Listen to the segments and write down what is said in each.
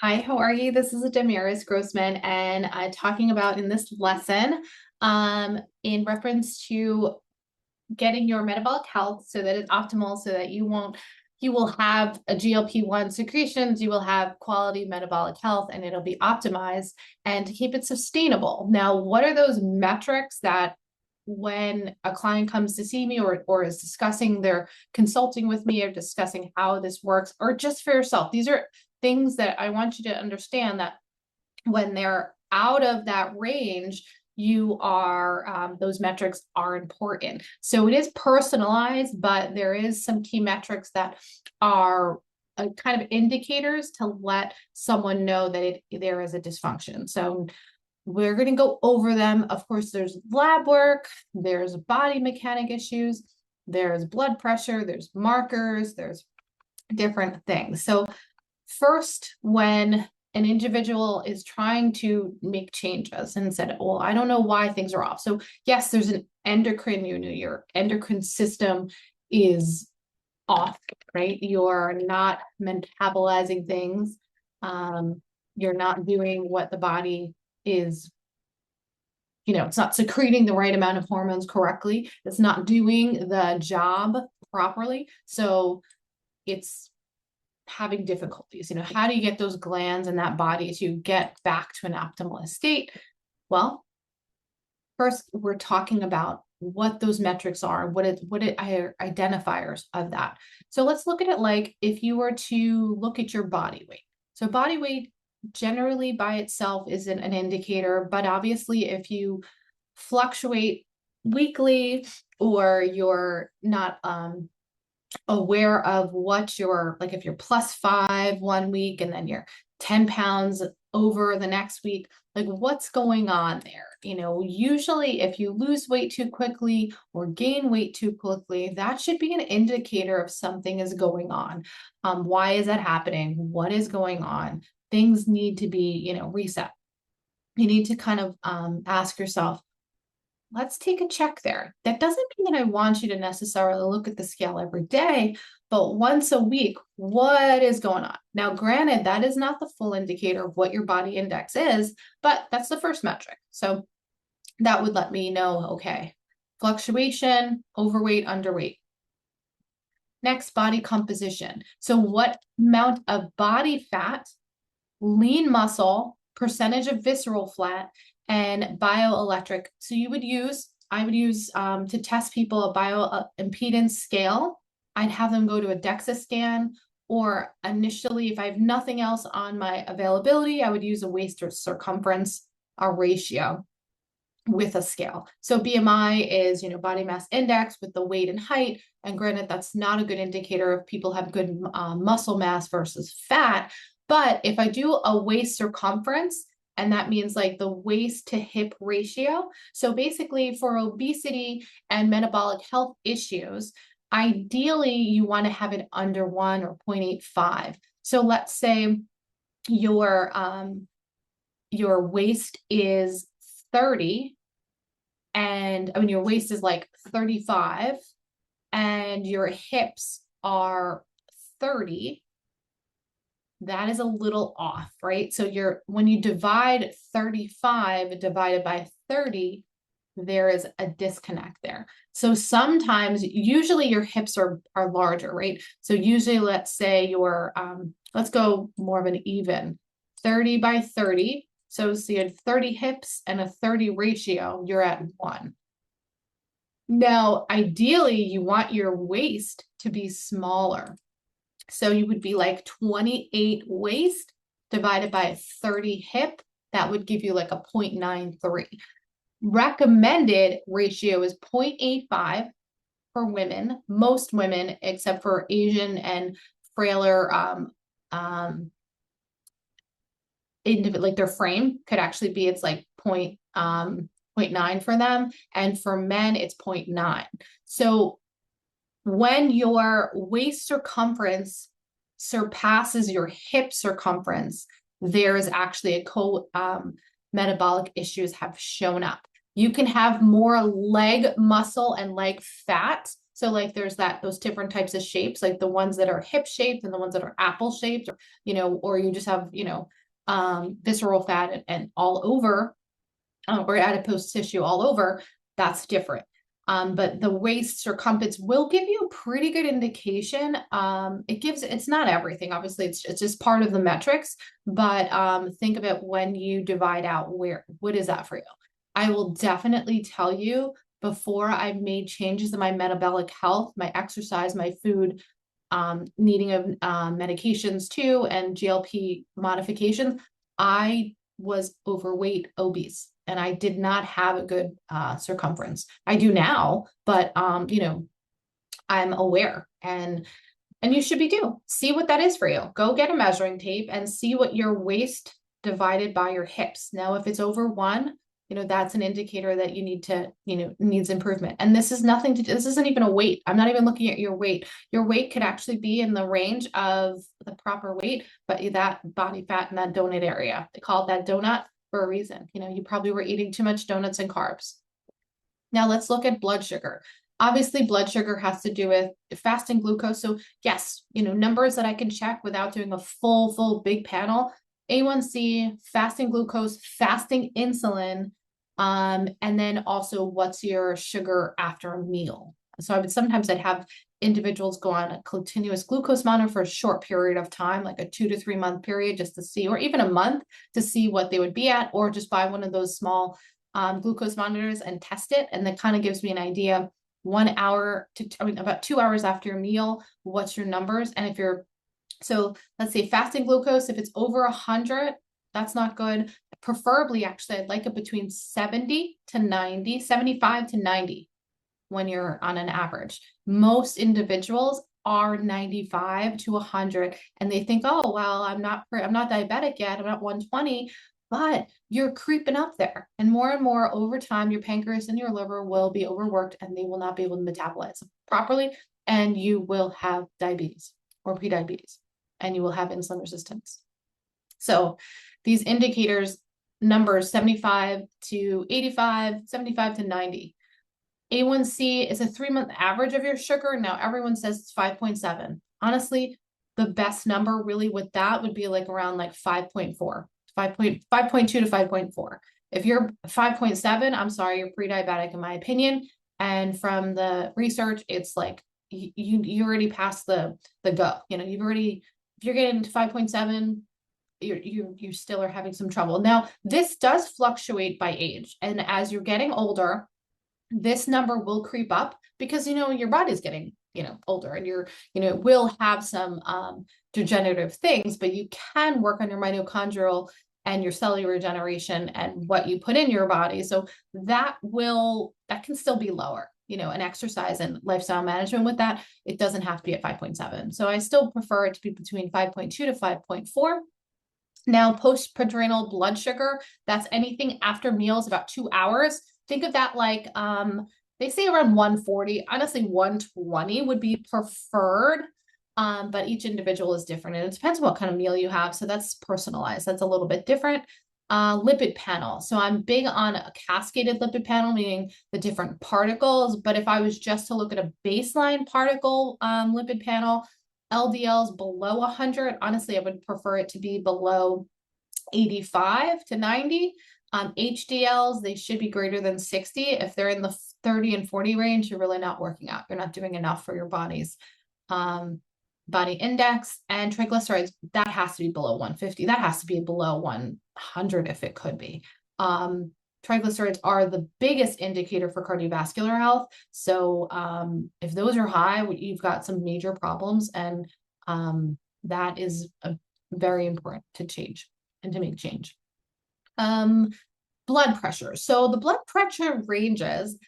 Hi, how are you? This is Damaris Grossman, and talking about in this lesson, in reference to getting your metabolic health so that it's optimal, so that you will have a GLP-1 secretions, you will have quality metabolic health, and it'll be optimized, and to keep it sustainable. Now, what are those metrics that when a client comes to see me or is discussing they're consulting with me or discussing how this works, or just for yourself? These are things that I want you to understand that when they're out of that range, you are those metrics are important. So it is personalized, but there is some key metrics that are kind of indicators to let someone know that there is a dysfunction. So we're going to go over them. Of course, there's lab work, there's body mechanic issues, there's blood pressure, there's markers, there's different things. So first, when an individual is trying to make changes and said, well, I don't know why things are off. So yes, there's an endocrine, your endocrine system is off, right? You're not metabolizing things. You're not doing what the body is, it's not secreting the right amount of hormones correctly. It's not doing the job properly. So it's having difficulties. How do you get those glands in that body to get back to an optimal state? Well, first, we're talking about what those metrics are, what are identifiers of that. So let's look at it like if you were to look at your body weight. So body weight generally by itself isn't an indicator, but obviously if you fluctuate weekly or you're not aware of what you're like, if you're +5 one week and then you're 10 pounds over the next week, like what's going on there? Usually if you lose weight too quickly or gain weight too quickly, that should be an indicator of something is going on. Why is that happening? What is going on? Things need to be, reset. You need to kind of ask yourself, let's take a check there. That doesn't mean I want you to necessarily look at the scale every day, but once a week, what is going on? Now, granted, that is not the full indicator of what your body index is, but that's the first metric. So that would let me know, okay, fluctuation, overweight, underweight. Next, body composition. So what amount of body fat, lean muscle, percentage of visceral fat, and bioelectric. So I would use to test people a bioimpedance scale. I'd have them go to a DEXA scan, or initially, if I have nothing else on my availability, I would use a waist or circumference ratio with a scale. So BMI is, body mass index with the weight and height. And granted, that's not a good indicator if people have good muscle mass versus fat. But if I do a waist circumference, and that means like the waist to hip ratio. So basically for obesity and metabolic health issues, ideally you want to have it under 1 or 0.85. So let's say your waist is 30, and your waist is like 35 and your hips are 30. That is a little off, right? So when you divide 35 divided by 30, there is a disconnect there. So sometimes, usually your hips are larger, right? So usually, let's say let's go more of an even 30 by 30. So you had 30 hips and a 30 ratio, you're at 1. Now, ideally, you want your waist to be smaller. So you would be like 28 waist divided by 30 hip. That would give you like a 0.93. Recommended ratio is 0.85 for women. Most women, except for Asian and frailer, like their frame could actually be, it's like 0.9 for them. And for men, it's 0.9. So when your waist circumference surpasses your hip circumference, there is actually metabolic issues have shown up. You can have more leg muscle and leg fat. So like there's those different types of shapes, like the ones that are hip shaped and the ones that are apple shaped, or, or you just have, visceral fat and all over, or adipose tissue all over, that's different. But the waist circumference will give you a pretty good indication. It's not everything, obviously, it's just part of the metrics, but think of it when you divide out what is that for you? I will definitely tell you, before I made changes in my metabolic health, my exercise, my food, needing of medications too, and GLP modifications, I was overweight, obese, and I did not have a good circumference. I do now, but I'm aware, and you should be too. See what that is for you. Go get a measuring tape and see what your waist divided by your hips. Now, if it's over 1, that's an indicator that you needs improvement. And this isn't even a weight. I'm not even looking at your weight. Your weight could actually be in the range of the proper weight, but that body fat in that donut area. They call it that donut for a reason. You probably were eating too much donuts and carbs. Now let's look at blood sugar. Obviously, blood sugar has to do with fasting glucose. So yes, numbers that I can check without doing a full big panel: A1C, fasting glucose, fasting insulin, and then also what's your sugar after a meal. So I'd have individuals go on a continuous glucose monitor for a short period of time, like a 2 to 3 month period, just to see, or even a month, to see what they would be at, or just buy one of those small glucose monitors and test it. And that kind of gives me an idea, about 2 hours after your meal, what's your numbers. And so let's say fasting glucose, if it's over 100, that's not good. Preferably, actually, I'd like it between 70 to 90, 75 to 90 when you're on an average. Most individuals are 95 to 100, and they think, oh, well, I'm not diabetic yet, I'm not 120, but you're creeping up there. And more over time, your pancreas and your liver will be overworked, and they will not be able to metabolize properly, and you will have diabetes or prediabetes, and you will have insulin resistance. So these indicators, numbers 75 to 85, 75 to 90. A1C is a 3-month average of your sugar. Now everyone says it's 5.7. Honestly, the best number really with that would be like around like 5.4, 5.2 to 5.4. If you're 5.7, I'm sorry, you're pre-diabetic in my opinion. And from the research, it's like you already passed the go. If you're getting to 5.7, you still are having some trouble. Now, this does fluctuate by age, and as you're getting older, this number will creep up because your body's getting older, and will have some degenerative things, but you can work on your mitochondrial and your cellular regeneration and what you put in your body. So that can still be lower, and exercise and lifestyle management with that, it doesn't have to be at 5.7. So I still prefer it to be between 5.2 to 5.4. Now, postprandial blood sugar, that's anything after meals, about 2 hours. Think of that like, they say around 140. Honestly, 120 would be preferred, but each individual is different, and it depends on what kind of meal you have. So that's personalized. That's a little bit different. Lipid panel. So I'm big on a cascaded lipid panel, meaning the different particles. But if I was just to look at a baseline particle lipid panel, LDLs below 100, honestly, I would prefer it to be below 85 to 90. HDLs, they should be greater than 60. If they're in the 30 and 40 range, you're really not working out. You're not doing enough for your body's body index. And triglycerides, that has to be below 150. That has to be below 100 if it could be. Triglycerides are the biggest indicator for cardiovascular health. So if those are high, you've got some major problems, and that is very important to change and to make change. Blood pressure. So the blood pressure ranges,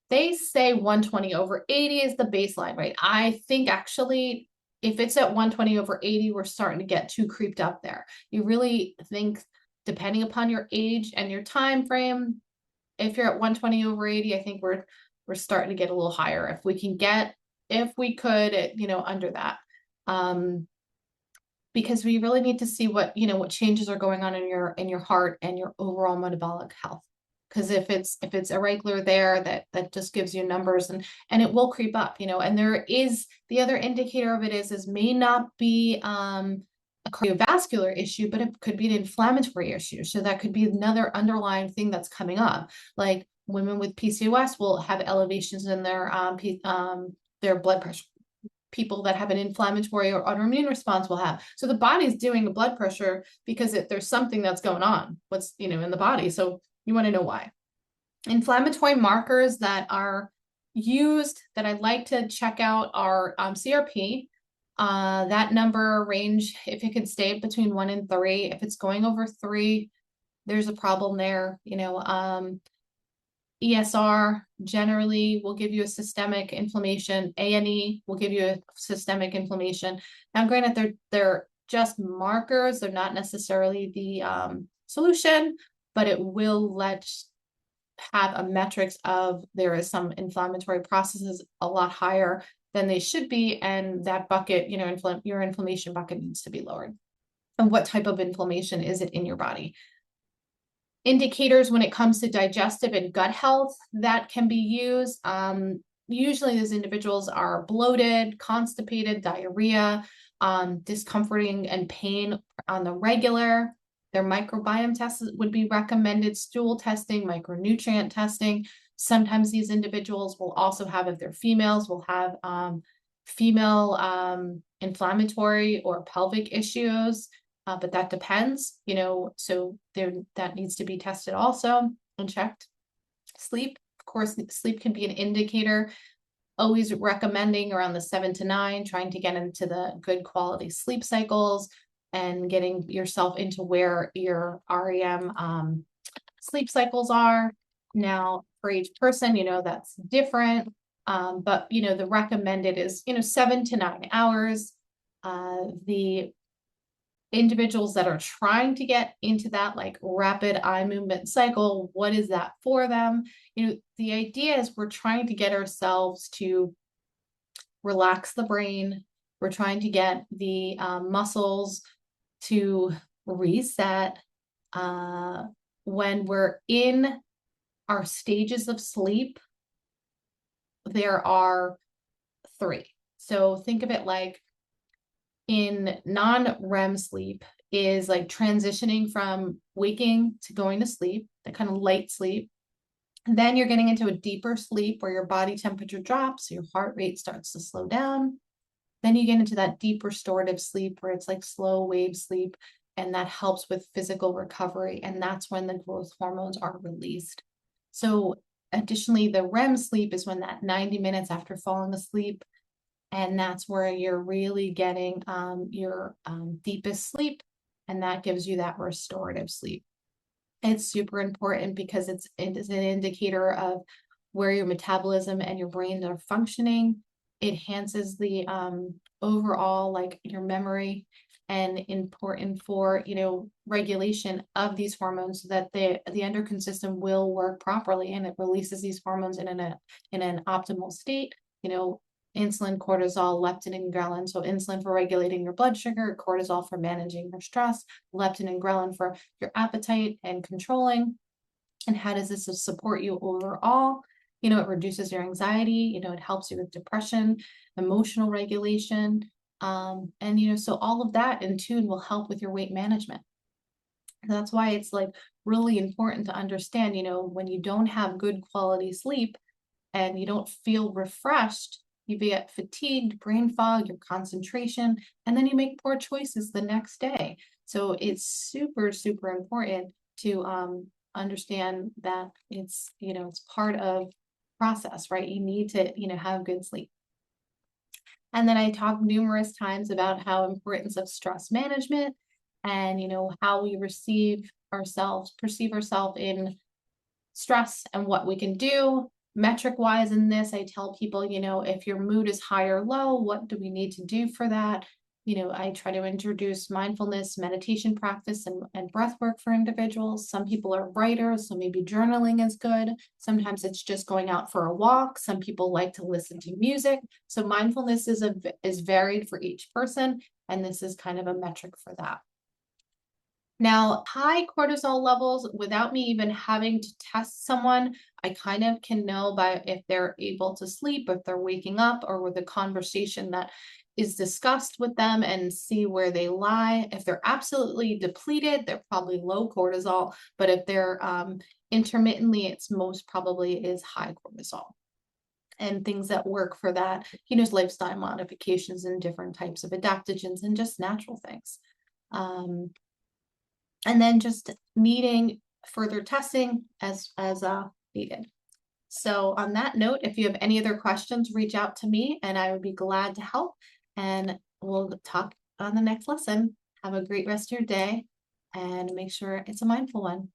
they say 120 over 80 is the baseline, right? I think actually if it's at 120 over 80, we're starting to get too creeped up there. You really think, depending upon your age and your time frame, if you're at 120 over 80, I think we're starting to get a little higher. If we could, under that. Because we really need to see what changes are going on in your heart and your overall metabolic health. Because if it's irregular there, that just gives you numbers, and it will creep up, and there is the other indicator of it is may not be a cardiovascular issue, but it could be an inflammatory issue. So that could be another underlying thing that's coming up. Like women with PCOS will have elevations in their blood pressure. People that have an inflammatory or autoimmune response will have. So the body's doing a blood pressure because there's something that's going on, in the body. So you want to know why. Inflammatory markers that are used that I'd like to check out are CRP. That number range, if it can stay between 1 and 3, if it's going over 3, there's a problem there. ESR generally will give you a systemic inflammation. ANE will give you a systemic inflammation. Now, granted, they're just markers. They're not necessarily the solution, but it will have a metrics of there is some inflammatory processes a lot higher than they should be, and that bucket, your inflammation bucket needs to be lowered. And what type of inflammation is it in your body? Indicators when it comes to digestive and gut health that can be used. Usually those individuals are bloated, constipated, diarrhea, discomforting and pain on the regular. Their microbiome tests would be recommended, stool testing, micronutrient testing. Sometimes these individuals will also have, if they're females, will have female inflammatory or pelvic issues. But that depends, so that needs to be tested also and checked. Sleep, of course, sleep can be an indicator. Always recommending around the 7 to 9, trying to get into the good quality sleep cycles and getting yourself into where your REM sleep cycles are. Now, for each person, that's different. But, the recommended is, 7 to 9 hours. The individuals that are trying to get into that like rapid eye movement cycle, what is that for them? The idea is we're trying to get ourselves to relax the brain. We're trying to get the muscles to reset. When we're in our stages of sleep, there are 3. So think of it like in non-REM sleep is like transitioning from waking to going to sleep, that kind of light sleep. Then you're getting into a deeper sleep where your body temperature drops, so your heart rate starts to slow down. Then you get into that deep restorative sleep where it's like slow wave sleep, and that helps with physical recovery. And that's when the growth hormones are released. So additionally, the REM sleep is when that 90 minutes after falling asleep, and that's where you're really getting your deepest sleep, and that gives you that restorative sleep. It's super important because it is an indicator of where your metabolism and your brain are functioning. It enhances the overall, like your memory, and important for regulation of these hormones so that the endocrine system will work properly, and it releases these hormones in an optimal state. Insulin, cortisol, leptin, and ghrelin. So insulin for regulating your blood sugar, cortisol for managing your stress, leptin and ghrelin for your appetite and controlling. And how does this support you overall? It reduces your anxiety, it helps you with depression, emotional regulation. So all of that in tune will help with your weight management. And that's why it's like really important to understand, when you don't have good quality sleep and you don't feel refreshed, you get fatigued, brain fog, your concentration, and then you make poor choices the next day. So it's super, super important to understand that it's part of process, right? You need to, have good sleep. And then I talked numerous times about how importance of stress management and, how we perceive ourselves in stress and what we can do. Metric wise in this, I tell people, if your mood is high or low, what do we need to do for that? I try to introduce mindfulness, meditation practice, and breath work for individuals. Some people are writers, so maybe journaling is good. Sometimes it's just going out for a walk. Some people like to listen to music. So mindfulness is varied for each person, and this is kind of a metric for that. Now, high cortisol levels, without me even having to test someone, I kind of can know by if they're able to sleep, if they're waking up, or with a conversation that is discussed with them and see where they lie. If they're absolutely depleted, they're probably low cortisol. But if they're intermittently, it's most probably is high cortisol. And things that work for that, is lifestyle modifications and different types of adaptogens and just natural things. Um, and then just needing further testing as needed. So on that note, if you have any other questions, reach out to me and I would be glad to help. And we'll talk on the next lesson. Have a great rest of your day and make sure it's a mindful one.